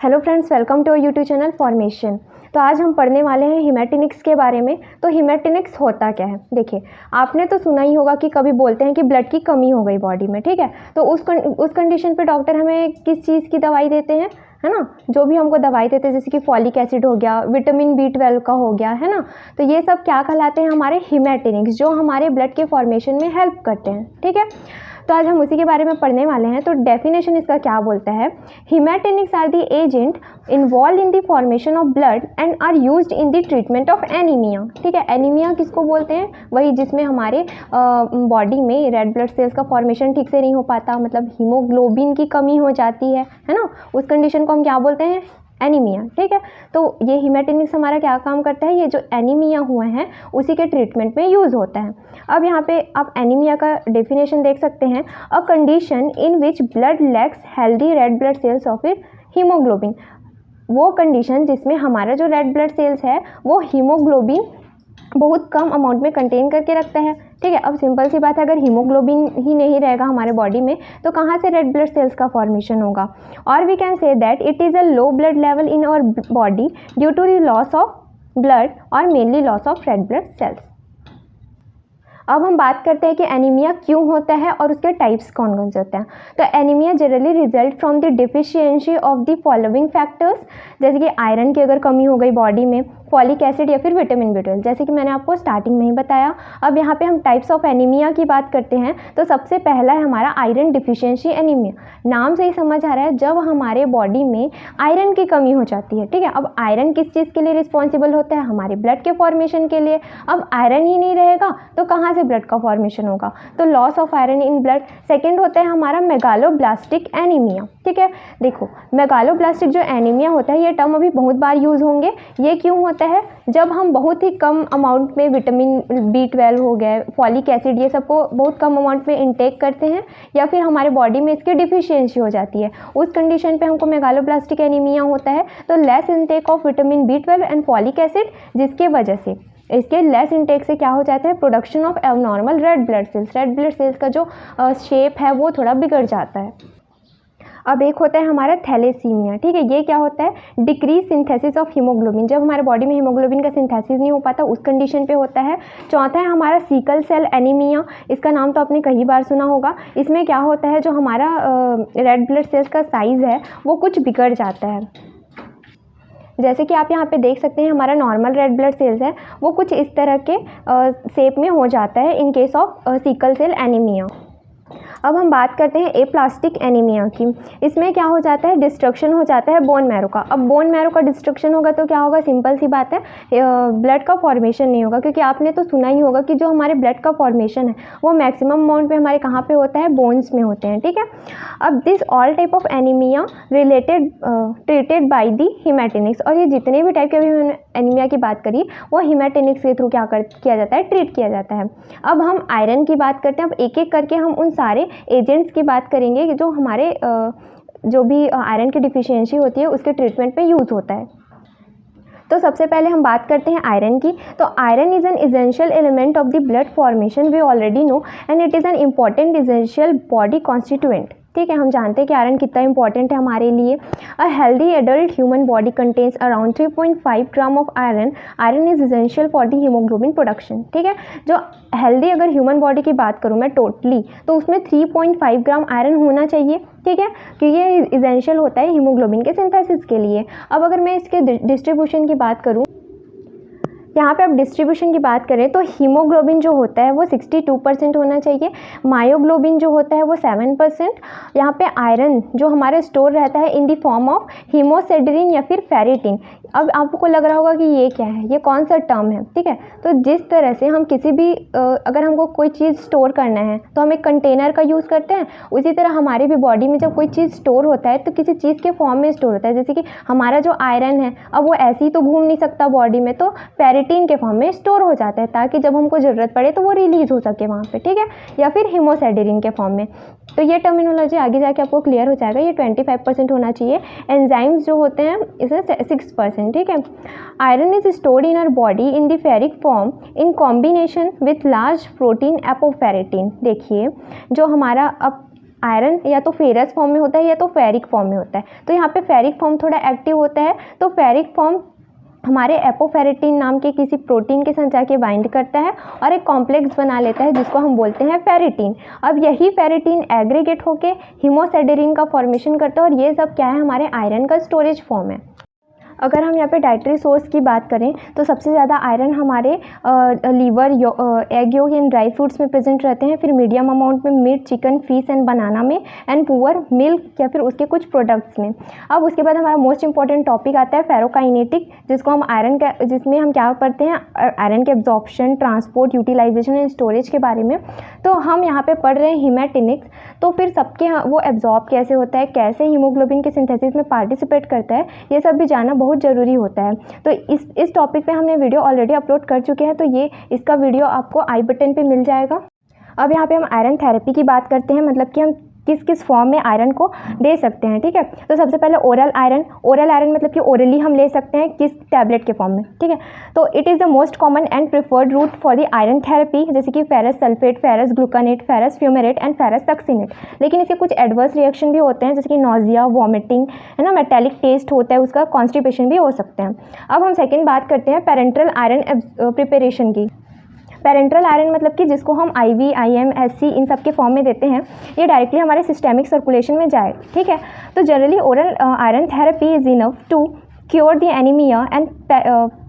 Hello friends, welcome to YouTube channel formation. तो आज हम पढ़ने वाले हैं हीमेटिनिक्स के बारे में। तो हीमेटिनिक्स होता क्या है? देखिए, आपने तो सुना ही होगा कि कभी बोलते हैं कि ब्लड की कमी हो गई बॉडी में, ठीक है। तो उस कंडीशन पे डॉक्टर हमें किस चीज़ की दवाई देते हैं, है ना। जो भी हमको दवाई देते हैं, जैसे कि फॉलिक एसिड हो गया, विटामिन B12 का हो गया, है ना। तो ये सब क्या कहलाते हैं? हमारे हीमेटिनिक्स, जो हमारे ब्लड के फॉर्मेशन में हेल्प करते हैं, ठीक है। तो आज हम उसी के बारे में पढ़ने वाले हैं। तो डेफिनेशन इसका क्या बोलता है? Haematinics are the agent involve in the formation of blood and are used in the treatment of anaemia, ठीक है। एनीमिया किसको बोलते हैं? वही जिसमें हमारे बॉडी में रेड ब्लड सेल्स का फॉर्मेशन ठीक से नहीं हो पाता, मतलब हीमोग्लोबिन की कमी हो जाती है ना। उस कंडीशन को हम क्या बोलते हैं? एनीमिया, ठीक है। तो ये हीमेटिनिक्स हमारा क्या काम करता है? ये जो एनीमिया हुए हैं उसी के ट्रीटमेंट में यूज़ होता है। अब यहाँ पे आप एनीमिया का डेफिनेशन देख सकते हैं, a condition in which blood lakhs healthy red blood sales और फिर हीमोग्लोबिन। वो कंडीशन जिसमें हमारा जो रेड ब्लड सेल्स है वो हीमोग्लोबिन बहुत कम अमाउंट में कंटेन करके रखता है, ठीक है। अब सिंपल सी बात है, अगर हीमोग्लोबिन ही नहीं रहेगा हमारे बॉडी में तो कहाँ से रेड ब्लड सेल्स का फॉर्मेशन होगा? और we can say that it is a low blood level in our body due to the loss of blood और mainly loss of red blood cells. अब हम बात करते हैं कि एनीमिया क्यों होता है और उसके टाइप्स कौन कौन से होते हैं। तो anaemia generally result from the deficiency of the following factors, जैसे कि आयरन की अगर कमी हो गई बॉडी में, फॉलिक एसिड या फिर विटामिन B12, जैसे कि मैंने आपको स्टार्टिंग में ही बताया। अब यहाँ पे हम टाइप्स ऑफ एनीमिया की बात करते हैं। तो सबसे पहला है हमारा आयरन डिफिशियंसी एनीमिया। नाम से ही समझ आ रहा है, जब हमारे बॉडी में आयरन की कमी हो जाती है, ठीक है। अब आयरन किस चीज़ के लिए रिस्पॉन्सिबल होता है? हमारे ब्लड के फॉर्मेशन के लिए। अब आयरन ही नहीं रहेगा तो कहाँ से ब्लड का फॉर्मेशन होगा? तो loss of iron in blood. Second होता है हमारा मेगालोब्लास्टिक एनीमिया, ठीक है। देखो, मेगालोब्लास्टिक जो एनीमिया होता है, ये टर्म अभी बहुत बार यूज़ होंगे। ये क्यों होता है? जब हम बहुत ही कम अमाउंट में विटामिन B12 हो गए, फॉलिक एसिड, ये सबको बहुत कम अमाउंट में इनटेक करते हैं या फिर हमारे बॉडी में इसकी डिफिशियंसी हो जाती है, उस कंडीशन पे हमको मेगालोब्लास्टिक एनीमिया होता है। तो less intake of vitamin B12 and folic acid, जिसके वजह से इसके लेस इनटेक से क्या हो जाता है? Production of abnormal red blood sales. Red blood cells का जो शेप है वो थोड़ा बिगड़ जाता है। अब एक होता है हमारा थैलेसीमिया, ठीक है। ये क्या होता है? Decrease synthesis of haemoglobin. जब हमारे बॉडी में हीमोग्लोबिन का सिंथेसिस नहीं हो पाता, उस कंडीशन पे होता है। चौथा है हमारा सिकल सेल एनीमिया। इसका नाम तो आपने कई बार सुना होगा। इसमें क्या होता है, जो हमारा रेड ब्लड सेल्स का साइज़ है वो कुछ बिगड़ जाता है। जैसे कि आप यहाँ पे देख सकते हैं, हमारा नॉर्मल रेड ब्लड सेल्स है वो कुछ इस तरह के शेप में हो जाता है in case of sickle cell anaemia. अब हम बात करते हैं एप्लास्टिक एनीमिया की। इसमें क्या हो जाता है? डिस्ट्रक्शन हो जाता है बोन मैरो का। अब बोन मैरो का डिस्ट्रक्शन होगा तो क्या होगा? सिंपल सी बात है, ब्लड का फॉर्मेशन नहीं होगा, क्योंकि आपने तो सुना ही होगा कि जो हमारे ब्लड का फॉर्मेशन है वो मैक्सिमम अमाउंट में हमारे कहाँ पे होता है? बोन्स में होते हैं, ठीक है। अब this all type of anaemia related treated by the haematinics. और ये जितने भी टाइप के एनीमिया की बात करी वो हीमेटिनिक्स के थ्रू किया जाता है, ट्रीट किया जाता है। अब हम आयरन की बात करते हैं। अब एक एक करके हम उन सारे एजेंट्स की बात करेंगे कि जो हमारे जो भी आयरन की डिफिशियंसी होती है उसके ट्रीटमेंट में यूज़ होता है। तो सबसे पहले हम बात करते हैं आयरन की। तो iron is an essential element of the blood formation, we already know, and it is an important essential body constituent, ठीक है। हम जानते हैं कि आयरन कितना इंपॉर्टेंट है हमारे लिए। A healthy adult human body contains around 3.5 gram of iron. Iron is essential for the haemoglobin production, ठीक है। जो हेल्दी अगर ह्यूमन बॉडी की बात करूँ मैं टोटली, तो उसमें 3.5 ग्राम आयरन होना चाहिए, ठीक है, कि ये इसेंशियल होता है हीमोग्लोबिन के सिंथेसिस के लिए। अब अगर मैं इसके डिस्ट्रीब्यूशन की बात करूँ, यहाँ पे आप डिस्ट्रीब्यूशन की बात करें तो हीमोग्लोबिन जो होता है वो 62% होना चाहिए, मायोग्लोबिन जो होता है वो 7%। यहाँ पे आयरन जो हमारे स्टोर रहता है इन द फॉर्म ऑफ हीमोसेड्रिन या फिर फेरिटिन। अब आपको लग रहा होगा कि ये क्या है, ये कौन सा टर्म है, ठीक है। तो जिस तरह से हम किसी भी अगर हमको कोई चीज़ स्टोर करना है तो हम एक कंटेनर का यूज़ करते हैं, उसी तरह हमारी भी बॉडी में जब कोई चीज़ स्टोर होता है तो किसी चीज़ के फॉर्म में स्टोर होता है। जैसे कि हमारा जो आयरन है, अब वो ऐसे ही तो घूम नहीं सकता बॉडी में, तो फेरिटिन के फॉर्म में स्टोर हो जाता है ताकि जब हमको ज़रूरत पड़े तो वो रिलीज़ हो सके वहाँ पे, ठीक है, या फिर हीमोसेड्रिन के फॉर्म में। तो ये टर्मिनोलॉजी आगे जाके आपको क्लियर हो जाएगा। ये 25% होना चाहिए। एंजाइम्स जो होते हैं इसमें 6%, ठीक है। Iron is stored in our body in the ferric form in combination with large protein apoferritin. देखिए, जो हमारा अब आयरन या तो फेरस फॉर्म में होता है या तो फेरिक फॉर्म में होता है। तो यहाँ पे फेरिक फॉर्म थोड़ा एक्टिव होता है। तो फेरिक फॉर्म हमारे एपोफेरेटिन नाम के किसी प्रोटीन के साथ जाके बाइंड करता है और एक कॉम्प्लेक्स बना लेता है जिसको हम बोलते हैं फेरिटीन। अब यही फेरिटीन एग्रीगेट होके हीमोसेडेरिन का फॉर्मेशन करता है और ये सब क्या है, हमारे आयरन का स्टोरेज फॉर्म है। अगर हम यहाँ पे डाइटरी सोर्स की बात करें तो सबसे ज़्यादा आयरन हमारे liver, egg yolk and dry fruits में प्रेजेंट रहते हैं। फिर मीडियम अमाउंट में meat, chicken, fish and banana में, एंड पुअर मिल्क या फिर उसके कुछ प्रोडक्ट्स में। अब उसके बाद हमारा मोस्ट इंपॉर्टेंट टॉपिक आता है फेरोकाइनेटिक, जिसको हम आयरन का, जिसमें हम क्या पढ़ते हैं, आयरन के absorption, transport, utilisation and storage के बारे में। तो हम यहाँ पे पढ़ रहे हैं हीमेटिनिक्स। तो फिर सबके वो एब्जॉर्ब कैसे होता है, कैसे हीमोग्लोबिन के सिंथेसिस में पार्टिसिपेट करता है, ये सब भी जानना बहुत ज़रूरी होता है। तो इस टॉपिक पे हमने वीडियो ऑलरेडी अपलोड कर चुके हैं, तो ये इसका वीडियो आपको आई बटन पे मिल जाएगा। अब यहाँ पे हम आयरन थेरेपी की बात करते हैं, मतलब कि हम किस किस फॉर्म में आयरन को दे सकते हैं, ठीक है। तो सबसे पहले ओरल आयरन मतलब कि ओरली हम ले सकते हैं किस टैबलेट के फॉर्म में, ठीक है। तो it is the most common and preferred route for the iron therapy, जैसे कि ferrous sulphate, ferrous gluconate, ferrous fumarate and ferrous succinate. लेकिन इसके कुछ एडवर्स रिएक्शन भी होते हैं, जैसे कि नोजिया, वॉमिटिंग, है ना, मेटेलिक टेस्ट होता है उसका, कॉन्स्टिपेशन भी हो सकते हैं। अब हम सेकेंड बात करते हैं पेरेंट्रल आयरन प्रिपरेशन की। पेरेंट्रल आयरन मतलब कि जिसको हम IV, IM, SC इन सब के फॉर्म में देते हैं, ये डायरेक्टली हमारे सिस्टेमिक सर्कुलेशन में जाए, ठीक है। तो generally oral iron therapy is enough to cure the anaemia and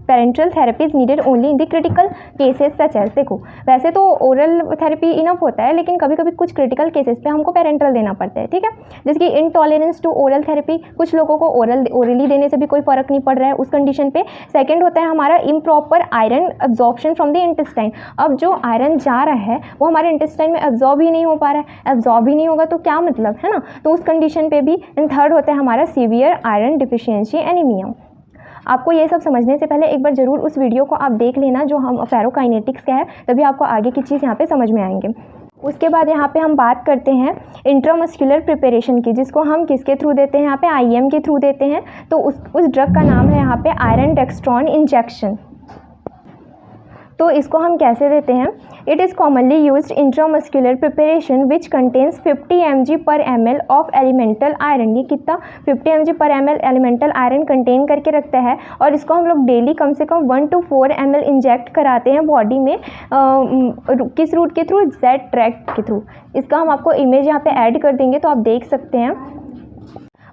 parenteral therapy is needed only in the critical cases such as. देखो वैसे तो ओरल थेरेपी इनफ होता है, लेकिन कभी कभी कुछ क्रिटिकल केसेस पे हमको पेरेंट्रल देना पड़ता है, ठीक है। जैसे कि इनटॉलरेंस टू ओरल थेरेपी, कुछ लोगों को ओरली देने से भी कोई फर्क नहीं पड़ रहा है उस कंडीशन पे। सेकंड होता है हमारा improper iron absorption from the intestine. अब जो आयरन जा रहा है वो हमारे इंटेस्टाइन में एब्जॉर्ब ही नहीं हो पा रहा है, एब्जॉर्ब ही नहीं होगा तो क्या मतलब, है ना। तो उस कंडीशन पे भी। एंड थर्ड होता है हमारा सीवियर आयरन डिफिशियंसी एनीमिया। आपको ये सब समझने से पहले एक बार ज़रूर उस वीडियो को आप देख लेना जो हम फेरोकाइनेटिक्स का है, तभी आपको आगे की चीज़ यहाँ पे समझ में आएंगे। उसके बाद यहाँ पे हम बात करते हैं इंट्रामस्कुलर प्रिपरेशन की, जिसको हम किसके थ्रू देते हैं, यहाँ पे IM के थ्रू देते हैं। तो उस ड्रग का नाम है यहाँ पे आयरन डेक्स्ट्रॉन इंजेक्शन। तो इसको हम कैसे देते हैं, it is commonly used intramuscular preparation which contains 50 mg/ml of elemental iron. ये कितना 50 mg/ml एलिमेंटल आयरन कंटेन करके रखता है, और इसको हम लोग डेली कम से कम 1 to 4 ml इंजेक्ट कराते हैं बॉडी में। किस रूट के थ्रू, जेड ट्रैक के थ्रू। इसका हम आपको इमेज यहाँ पे ऐड कर देंगे तो आप देख सकते हैं।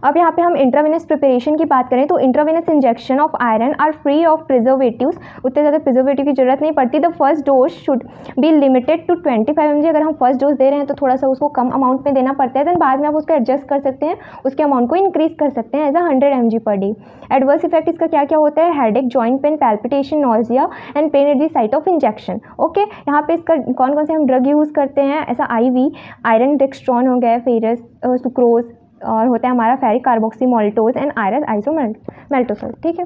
अब यहाँ पे हम इंट्रावेनस प्रिपरेशन की बात करें तो intravenous injection of iron are free of preservatives. उतने ज़्यादा प्रिजर्वेटिव की जरूरत नहीं पड़ती। The first dose should be limited to 25 mg। अगर हम फर्स्ट डोज दे रहे हैं तो थोड़ा सा उसको कम अमाउंट में देना पड़ता है, देन बाद में आप उसको एडजस्ट कर सकते हैं, उसके अमाउंट को इंक्रीज कर सकते हैं as 100 mg per day. Adverse effect इसका क्या क्या होता है, headache, joint pain, palpitation, nausea and pain at the site of injection. Okay, यहाँ पे इसका कौन कौन से हम ड्रग यूज़ करते हैं, ऐसा IV आयरन डेक्स्ट्रॉन हो गया, फेरस सुक्रोज, और होता है हमारा फेरिक कार्बोक्सी मोल्टोज एंड आयरन आइसोमेल्टोसोल, ठीक है।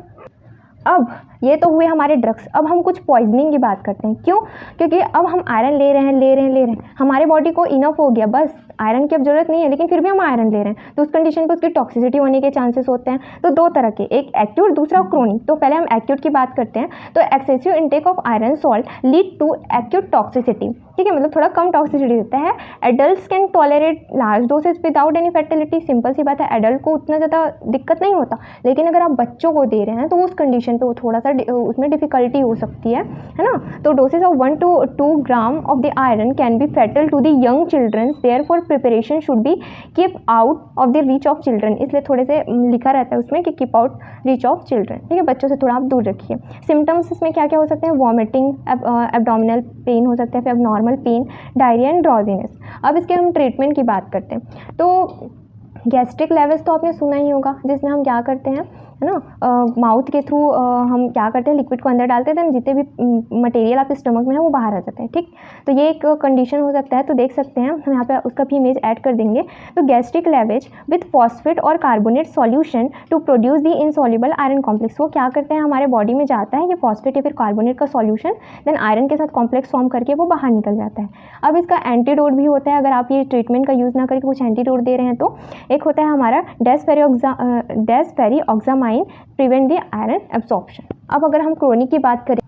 अब ये तो हुए हमारे ड्रग्स। अब हम कुछ पॉइजनिंग की बात करते हैं। क्यों? क्योंकि अब हम आयरन ले रहे हैं, हमारे बॉडी को इनफ हो गया, बस आयरन की अब जरूरत नहीं है, लेकिन फिर भी हम आयरन ले रहे हैं, तो उस कंडीशन पे उसकी टॉक्सिसिटी होने के चांसेस होते हैं। तो दो तरह के, एक एक्यूट, दूसरा क्रोनिक। तो पहले हम एक्यूट की बात करते हैं। तो excessive intake of iron salt lead to acute toxicity, ठीक है, मतलब थोड़ा कम टॉक्सिसिटी देता है। Adults can tolerate large dosage without any fatality. Simple सी बात है, एडल्ट को उतना ज़्यादा दिक्कत नहीं होता, लेकिन अगर आप बच्चों को दे रहे हैं तो उस कंडीशन पे वो थोड़ा सा उसमें डिफिकल्टी हो सकती है ना। तो dosage of 1 to 2 gram of the iron can be fatal to the young children, therefore preparation should be keep out of the reach of children. इसलिए थोड़े से लिखा रहता है उसमें कि keep out reach of children, ठीक है, बच्चों से थोड़ा आप दूर रखिए। सिम्टम्स इसमें क्या क्या हो सकते हैं, वॉमिटिंग, एब्डोमिनल पेन हो सकता है, फिर abnormal pain, diarrhoea and drowsiness. अब इसके हम ट्रीटमेंट की बात करते हैं। तो गैस्ट्रिक लेवल्स तो आपने सुना ही होगा, जिसमें हम क्या करते हैं, है ना, माउथ के थ्रू हम क्या करते हैं, लिक्विड को अंदर डालते हैं, जितने भी मटेरियल आपके स्टमक में है वो बाहर आ जाते हैं, ठीक। तो ये एक कंडीशन हो सकता है। तो देख सकते हैं हम यहाँ पे उसका भी इमेज ऐड कर देंगे। तो गैस्ट्रिक लेवेज विथ फॉस्फेट और carbonate solution to produce the insoluble iron complex. वो क्या करते हैं, हमारे बॉडी में जाता है ये फॉस्फेट या फिर कार्बोनेट का सॉल्यूशन, देन आयरन के साथ कॉम्प्लेक्स फॉर्म करके वो बाहर निकल जाता है। अब इसका एंटीडोट भी होता है, अगर आप ये ट्रीटमेंट का यूज़ ना करके कुछ एंटीडोट दे रहे हैं तो। एक होता है हमारा डेस्फेरिऑक्सामाइन, प्रिवेंट द आयरन एब्जॉर्प्शन। अब अगर हम क्रोनिक की बात करें,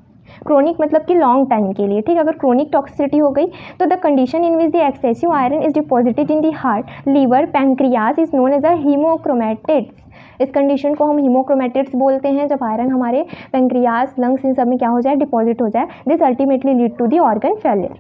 क्रोनिक मतलब कि लॉन्ग टाइम के लिए, ठीक है। अगर क्रोनिक टॉक्सिसिटी हो गई तो the condition in which the excessive iron is deposited in the heart, liver, pancreas is known as a hemochromatosis. इस कंडीशन को हम हीमोक्रोमैटिड्स बोलते हैं, जब आयरन हमारे पैंक्रियाज, लंग्स, इन सब में क्या हो जाए, डिपॉजिट हो जाए। This ultimately lead to the organ failure.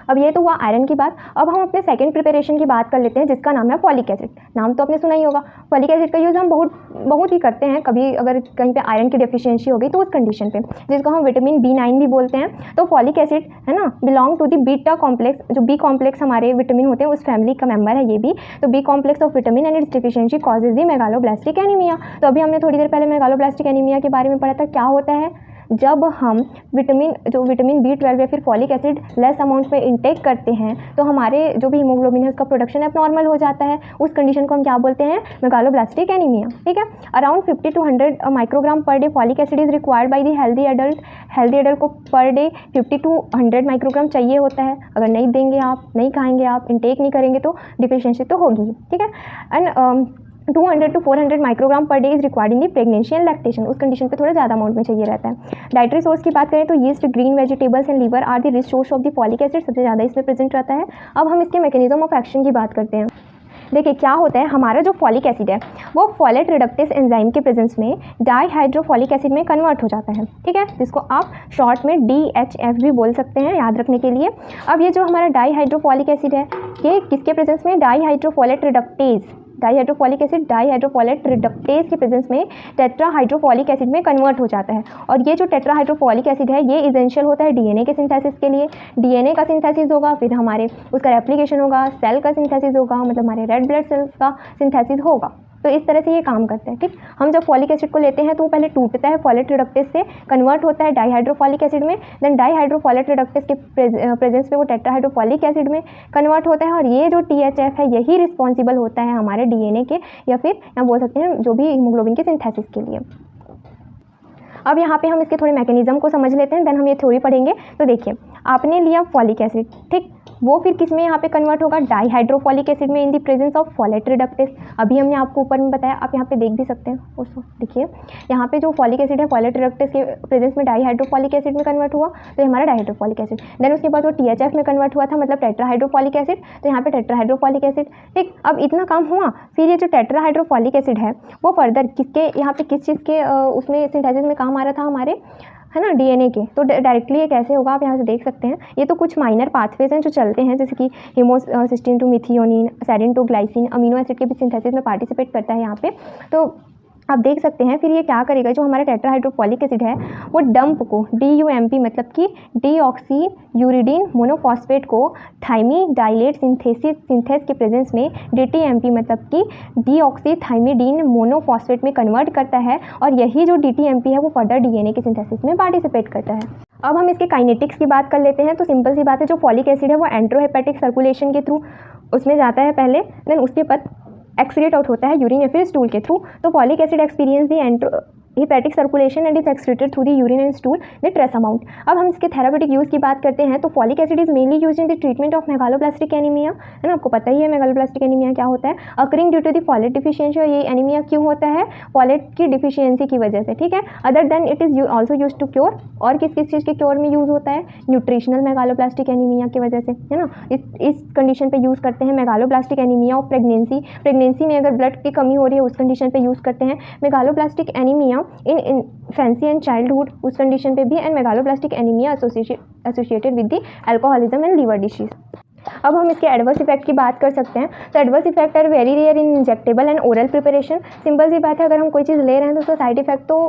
अब ये तो हुआ आयरन की बात। अब हम अपने सेकंड प्रिपरेशन की बात कर लेते हैं, जिसका नाम है फॉलिक एसिड। नाम तो आपने सुना ही होगा। फॉलिक एसिड का यूज़ हम बहुत ही करते हैं, कभी अगर कहीं पे आयरन की डेफिशिएंसी हो गई तो उस कंडीशन पे, जिसको हम विटामिन B9 भी बोलते हैं। तो फॉलिक एसिड है ना, belong to the beta complex. जो बी कॉम्प्लेक्स हमारे विटामिन होते हैं उस फैमिली का मेंबर है ये भी। तो B complex of vitamin and its deficiency causes the megaloblastic anaemia. तो अभी हमने थोड़ी देर पहले मेगालोब्लास्टिक एनीमिया के बारे में पढ़ा था। क्या होता है, जब हम विटामिन B12 या फिर फॉलिक एसिड लेस अमाउंट में इंटेक करते हैं तो हमारे जो भी हीमोग्लोबिन है उसका प्रोडक्शन अब नॉर्मल हो जाता है। उस कंडीशन को हम क्या बोलते हैं, मेगालोब्लास्टिक एनीमिया, ठीक है। Around 50 to 100 microgram per day folic acid is required by the healthy adult. Healthy adult को पर डे 50 to 100 माइक्रोग्राम चाहिए होता है। अगर नहीं देंगे आप, नहीं खाएंगे आप, इंटेक नहीं करेंगे तो डिफिशिएंसी तो होगी, ठीक है। And 200 to 400 microgram per day is required in the pregnancy and lactation. उस कंडीशन पे थोड़ा ज़्यादा अमाउंट में चाहिए रहता है। डाइटरी सोर्स की बात करें तो yeast, green vegetables and liver are the rich source of the folic acid, सबसे ज़्यादा इसमें प्रेजेंट रहता है। अब हम इसके मैकेनिज्म ऑफ एक्शन की बात करते हैं। देखिए क्या होता है, हमारा जो फॉलिक एसिड है वो फॉलेट रिडक्टेस एंजाइम के प्रेजेंस में डाईहाइड्रोफॉलिक एसिड में कन्वर्ट हो जाता है, ठीक है, जिसको आप शॉर्ट में DHF भी बोल सकते हैं, याद रखने के लिए। अब ये जो हमारा डाईहाइड्रोफॉलिक एसिड है ये किसके प्रेजेंस में, डाईहाइड्रोफॉलेट रिडक्टेज, डाईहाइड्रोफॉलिक एसिड डाईहाइड्रोफॉलेट रिडक्टेज के प्रेजेंस में टेट्राहाइड्रोफॉलिक एसिड में कन्वर्ट हो जाता है। और ये जो टेट्राहाइड्रोफॉलिक एसिड है ये इसेंशियल होता है DNA के सिंथेसिस के लिए। DNA का सिंथेसिस होगा, फिर हमारे उसका रेप्लिकेशन होगा, सेल का सिंथेसिस होगा, मतलब हमारे रेड ब्लड सेल्स का सिंथेसिस होगा। तो इस तरह से ये काम करता है, ठीक। हम जब फॉलिक एसिड को लेते हैं तो वो पहले टूटता है, फॉलेट रिडक्टेज से कन्वर्ट होता है डाईहाइड्रोफॉलिक एसिड में, देन डाईहाइड्रोफॉलेट रिडक्टेज के प्रेजेंस में वो टेट्राहाइड्रोफॉलिक एसिड में कन्वर्ट होता है। और ये जो THF है यही रिस्पॉन्सिबल होता है हमारे DNA के, या फिर हम बोल सकते हैं जो भी हीमोग्लोबिन के सिंथेसिस के लिए। अब यहाँ पे हम इसके थोड़े मैकेनिज्म को समझ लेते हैं, देन हम ये थ्योरी पढ़ेंगे। तो देखिए आपने लिया फॉलिक एसिड, ठीक, वो फिर किस में यहाँ पे कन्वर्ट होगा, डाईहाइड्रोफॉलिक एसिड में in the presence of folate reductase. अभी हमने आपको ऊपर में बताया, आप यहाँ पे देख भी सकते हैं उसको, देखिए यहाँ पे जो फॉलिक एसिड है फॉलेट रिडक्टेज के प्रेजेंस में डाईहाइड्रोफॉलिक एसिड में कन्वर्ट हुआ, तो हमारा डाईहाइड्रोफॉलिक एसिड। देन उसके बाद वो THF में कन्वर्ट हुआ था, मतलब टेट्राहाइड्रोफॉलिक एसिड, तो यहाँ पे टेट्राहाइड्रोफॉलिक एसिड, ठीक। अब इतना काम हुआ, फिर ये जो टेट्राहाइड्रोफॉलिक एसिड है वो फर्दर किसके यहाँ पे किस चीज़ के उसमें सिंथेसिस में काम आ रहा था हमारे, है ना, DNA के। तो डायरेक्टली ये कैसे होगा आप यहाँ से देख सकते हैं। ये तो कुछ माइनर पाथवेज हैं जो चलते हैं, जैसे कि homocysteine to methionine, serine to glycine, amino acid के भी सिंथेसिस में पार्टिसिपेट करता है यहाँ पे। तो आप देख सकते हैं फिर ये क्या करेगा, जो हमारा टेट्राहाइड्रोफॉलिक एसिड है वो डंप को DUMP मतलब कि डीऑक्सी यूरिडीन मोनोफॉस्फेट को थाइमिडाइलेट सिंथेस के प्रेजेंस में DTMP मतलब कि डीऑक्सी थाइमिडीन मोनोफॉस्फेट में कन्वर्ट करता है। और यही जो DTMP है वो फर्दर DNA के सिंथेसिस में पार्टिसिपेट करता है। अब हम इसके काइनेटिक्स की बात कर लेते हैं। तो सिंपल सी बात है, जो फॉलिक एसिड है वो एंट्रोहेपेटिक सर्कुलेशन के थ्रू उसमें जाता है पहले, देन उसके बाद एक्सक्रीट आउट होता है यूरिन या फिर स्टूल के थ्रू। तो folic acid experience the hepatic circulation and is excreted through the urine and stool the trace amount. अब हम इसके थेरापेटिक यूज़ की बात करते हैं। तो folic acid is mainly use in the treatment of megaloblastic anaemia, है ना, आपको पता ही है मेगालोब्लास्टिक एनीमिया क्या होता है, occurring due to the folate deficiency. और ये एनीमिया क्यों होता है, फॉलेट की डिफिशियंसी की वजह से, ठीक है। Other than it is also use to cure, और किस किस चीज़ के क्योर में यूज़ होता है, न्यूट्रिशनल मेगालोब्लास्टिक एनीमिया की वजह से, है ना। इस कंडीशन पे यूज़ करते हैं। मेगालोब्लास्टिक एनीमिया ऑफ प्रेगनेंसी में अगर ब्लड की कमी हो रही है उस कंडीशन पे यूज़ करते हैं। Megaloblastic anaemia infancy and childhood उस कंडीशन पे भी, and megaloblastic anaemia associated with the alcoholism and liver disease. अब हम इसके एडवर्स इफेक्ट की बात कर सकते हैं। तो adverse effect are very rare in injectable and oral preparation. Simple सी बात है, अगर हम कोई चीज़ ले रहे हैं तो उसका साइड इफेक्ट तो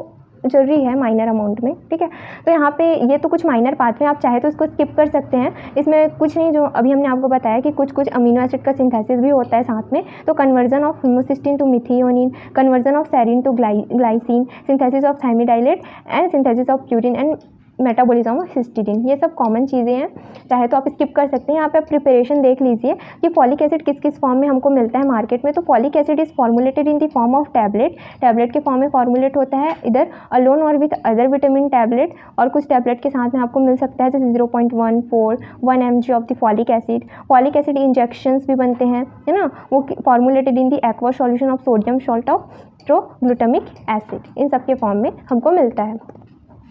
जरूरी है माइनर अमाउंट में, ठीक है। तो यहाँ पे ये तो कुछ माइनर पाथ में, आप चाहे तो इसको स्किप कर सकते हैं। इसमें कुछ नहीं, जो अभी हमने आपको बताया कि कुछ अमीनो एसिड का सिंथेसिस भी होता है साथ में। तो conversion of homocysteine to methionine, conversion of serine to glycine, synthesis of thymidylate and synthesis of purine and metabolism of histidine, ये सब कॉमन चीज़ें हैं, चाहे तो आप स्किप कर सकते हैं। यहाँ पे आप प्रिपरेशन देख लीजिए कि फॉलिक एसिड किस किस फॉर्म में हमको मिलता है मार्केट में। तो folic acid is formulated in the form of tablet के फॉर्म में फॉर्मुलेट होता है, इधर अलोन और विद अदर विटामिन टैबलेट, और कुछ टैबलेट के साथ में आपको मिल सकता है, जैसे 0.1 mg of the folic acid. Folic acid injections भी बनते हैं, है ना, वो formulated in the aqua solution of sodium salt of glutamic acid, इन सब के फॉर्म में हमको मिलता है।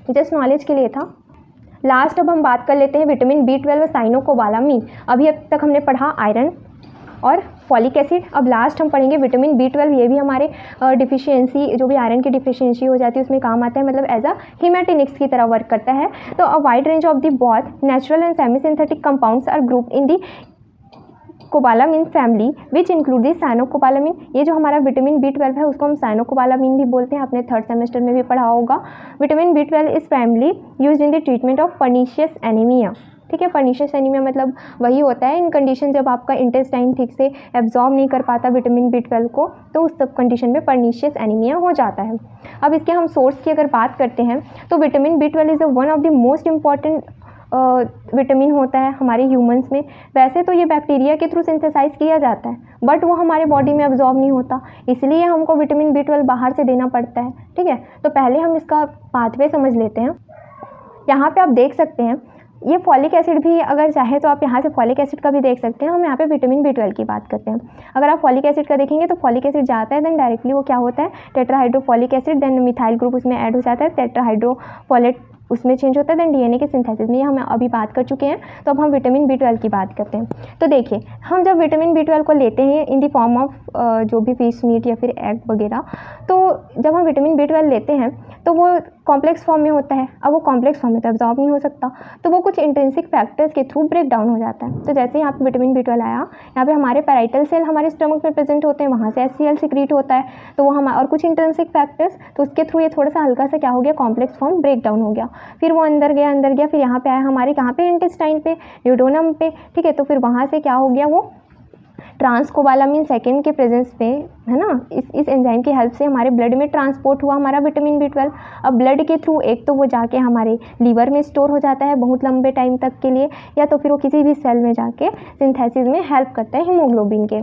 जस्ट नॉलेज के लिए था। लास्ट अब हम बात कर लेते हैं विटामिन B12 साइनोकोबालामिन। अभी अब तक हमने पढ़ा आयरन और फॉलिक एसिड। अब लास्ट हम पढ़ेंगे विटामिन B12। ये भी हमारे डिफिशियंसी, जो भी आयरन की डिफिशियंसी हो जाती है उसमें काम आता है, मतलब एज अ हिमेटिनिक्स की तरह वर्क करता है। तो a wide range of the both natural and semi synthetic compounds are group in the cobalamin family which include the cyanocobalamin. ये जो हमारा विटामिन B12 है उसको हम साइनोकोबालामिन भी बोलते हैं, आपने थर्ड सेमेस्टर में भी पढ़ा होगा। Vitamin B12 is primarily use in the treatment of pernicious anaemia. ठीक है, पर्नीशियस एनीमिया मतलब वही होता है इन कंडीशन जब आपका इंटेस्टाइन ठीक से एब्जॉर्ब नहीं कर पाता विटामिन B12 को, तो उस सब कंडीशन में पर्नीशियस एनीमिया हो जाता है। अब इसके हम सोर्स की अगर बात करते हैं तो vitamin B12 is one of the most important vitamin होता है हमारे ह्यूमंस में। वैसे तो ये बैक्टीरिया के थ्रू सिंथेसाइज किया जाता है, बट वो हमारे बॉडी में अब्जॉर्ब नहीं होता, इसलिए हमको विटामिन B12 बाहर से देना पड़ता है। ठीक है, तो पहले हम इसका पाथवे समझ लेते हैं। यहाँ पे आप देख सकते हैं ये फॉलिक एसिड भी, अगर चाहे तो आप यहाँ से फॉलिक एसिड का भी देख सकते हैं। हम यहाँ पे विटामिन B12 की बात करते हैं। अगर आप फॉलिक एसिड का देखेंगे तो फॉलिक एसिड जाता है, देन डायरेक्टली वो क्या होता है, टेट्राहाइड्रोफॉलिक एसिड, देन मिथाइल ग्रुप उसमें ऐड हो जाता है, टेट्राहाइड्रोफॉलेट उसमें चेंज होता है, देन DNA के सिंथेसिस में। ये हम अभी बात कर चुके हैं। तो अब हम विटामिन B12 की बात करते हैं। तो देखिए, हम जब विटामिन B12 को लेते हैं इन द फॉर्म ऑफ जो भी फिश मीट या फिर एग वगैरह, तो जब हम विटामिन B12 लेते हैं तो वो कॉम्प्लेक्स फॉर्म में होता है। अब वो कॉम्प्लेक्स फॉर्म में तो एब्जॉर्ब नहीं हो सकता, तो वो कुछ इंट्रिंसिक फैक्टर्स के थ्रू ब्रेक डाउन हो जाता है। तो जैसे यहाँ पे विटामिन B12 आया, यहाँ पे हमारे पैराइटल सेल हमारे स्टमक में प्रेजेंट होते हैं, वहाँ से HCl सिक्रीट होता है, तो वो हम और कुछ इंट्रिंसिक फैक्टर्स, तो उसके थ्रू ये थोड़ा सा हल्का सा क्या हो गया, कॉम्प्लेक्स फॉर्म ब्रेक डाउन हो गया। फिर वो अंदर गया, फिर यहाँ पे आया हमारे कहाँ पे, इंटेस्टाइन पे, ड्यूडेनम पे। ठीक है, तो फिर वहाँ से क्या हो गया, वो ट्रांसकोबालामिन सेकेंड के प्रेजेंस पे, है ना, इस एंजाइम की हेल्प से हमारे ब्लड में ट्रांसपोर्ट हुआ हमारा विटामिन B12। अब ब्लड के थ्रू एक तो वो जाके हमारे लीवर में स्टोर हो जाता है बहुत लंबे टाइम तक के लिए, या तो फिर वो किसी भी सेल में जाके सिंथेसिस में हेल्प करता है हीमोग्लोबिन के।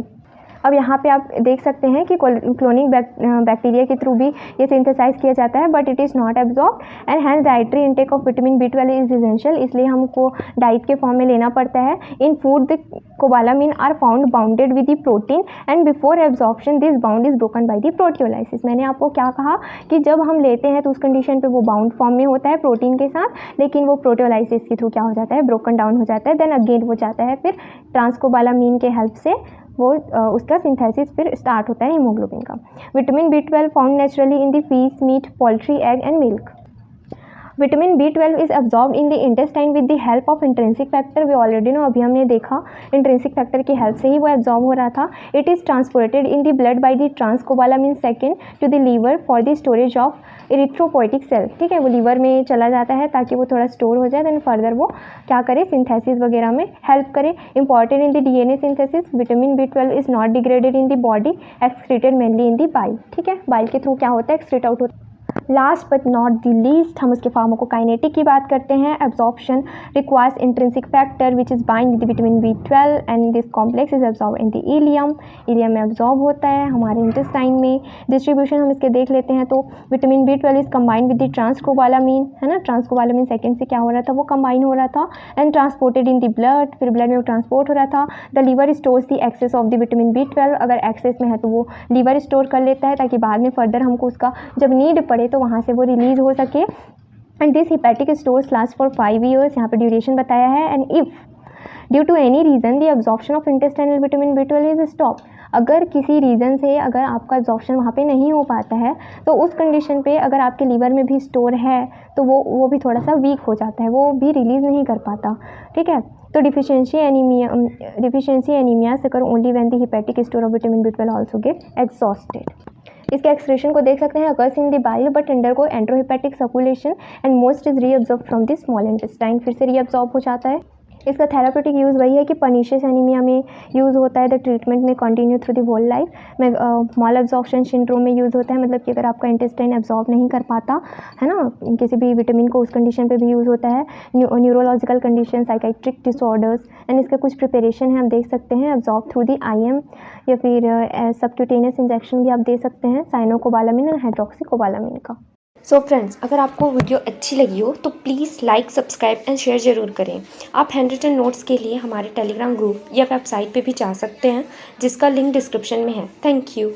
अब यहाँ पे आप देख सकते हैं कि क्लोनिक बैक्टीरिया के थ्रू भी ये सिंथेसाइज किया जाता है, but it is not absorb and hence dietary intake of vitamin B12 is essential. इसलिए हमको डाइट के फॉर्म में लेना पड़ता है। In food the cobalamin are found bounded with the protein and before absorption this bound is broken by the proteolysis. मैंने आपको क्या कहा कि जब हम लेते हैं तो उस कंडीशन पे वो बाउंड फॉर्म में होता है प्रोटीन के साथ, लेकिन वो प्रोटियोलाइसिस के थ्रू क्या हो जाता है, ब्रोकन डाउन हो जाता है। देन अगेन वो जाता है फिर ट्रांसकोबालामिन के हेल्प से वो उसका सिंथेसिस फिर स्टार्ट होता है हीमोग्लोबिन का। Vitamin B12 found naturally in the fish, meat, poultry, egg and milk. Vitamin B12 is absorb in the intestine with the help of intrinsic factor. We already know, अभी हमने देखा intrinsic factor की help से ही वो absorb हो रहा था। It is transported in the blood by the transcobalamin second to the liver for the storage of erythropoietic cell. ठीक है, वो लीवर में चला जाता है ताकि वो थोड़ा स्टोर हो जाए, देन फर्दर वो क्या करे, सिंथेसिस वगैरह में हेल्प करे। Important in the DNA synthesis, vitamin B12 is not degraded in the body, excreted mainly in the bile. ठीक है, बाइल के थ्रू क्या होता है, एक्सक्रीट आउट होता है। Last but not the least हम उसके फार्माकोकाइनेटिक की बात करते हैं। Absorption requires intrinsic factor which is bind with vitamin B12 and this complex is absorb in the ileum. Ileum में एब्जॉर्ब होता है हमारे इंटेस्टाइन में। डिस्ट्रीब्यूशन हम इसके देख लेते हैं, तो vitamin B12 is combined with the transcobalamin, है ना, ट्रांसकोबालामिन सेकेंड से क्या हो रहा था, वो कंबाइन हो रहा था and transported in the blood, फिर ब्लड में वो ट्रांसपोर्ट हो रहा था। The liver stores the excess of the vitamin B12। अगर एक्सेस में है तो वो लीवर स्टोर कर लेता है ताकि बाद में फर्दर हमको उसका जब नीड पड़े तो वहाँ से वो रिलीज हो सके। And this hepatic stores last for 5 years, यहाँ पे ड्यूरेशन बताया है। And if due to any reason the absorption of intestinal vitamin B12 is stop, अगर किसी रीज़न से अगर आपका एब्जॉर्प्शन वहाँ पे नहीं हो पाता है तो उस कंडीशन पे अगर आपके लीवर में भी स्टोर है तो वो भी थोड़ा सा वीक हो जाता है, वो भी रिलीज़ नहीं कर पाता। ठीक है, तो डिफिशियंसी एनीमिया से कर only when the hepatic store of vitamin B12 also get exhausted. इसके एक्सक्रीशन को देख सकते हैं, occurs in the bile but undergo enterohepatic circulation and most is reabsorb from the small intestine, फिर से रीअब्जॉर्ब हो जाता है। इसका थेरापेटिक यूज़ वही है कि पर्नीशियस एनीमिया में यूज़ होता है, द ट्रीटमेंट में continue through the whole life में। मॉल एब्जॉर्प्शन सिंड्रोम में यूज़ होता है, मतलब कि अगर आपका इंटेस्टाइन एब्जॉर्ब नहीं कर पाता है ना किसी भी विटामिन को, उस कंडीशन पे भी यूज़ होता है। Neurological condition, psychiatric disorders and इसका कुछ प्रिपरेशन है, हम देख सकते हैं एब्जॉर्ब थ्रू द IM या फिर सबक्यूटेनियस इंजेक्शन भी आप दे सकते हैं साइनोकोबालामिन और हाइड्रोक्सीकोबालामिन का। सो फ्रेंड्स, अगर आपको वीडियो अच्छी लगी हो तो please like, subscribe and share ज़रूर करें। आप हैंड रिटन नोट्स के लिए हमारे टेलीग्राम ग्रुप या वेबसाइट पे भी जा सकते हैं, जिसका लिंक डिस्क्रिप्शन में है। Thank you.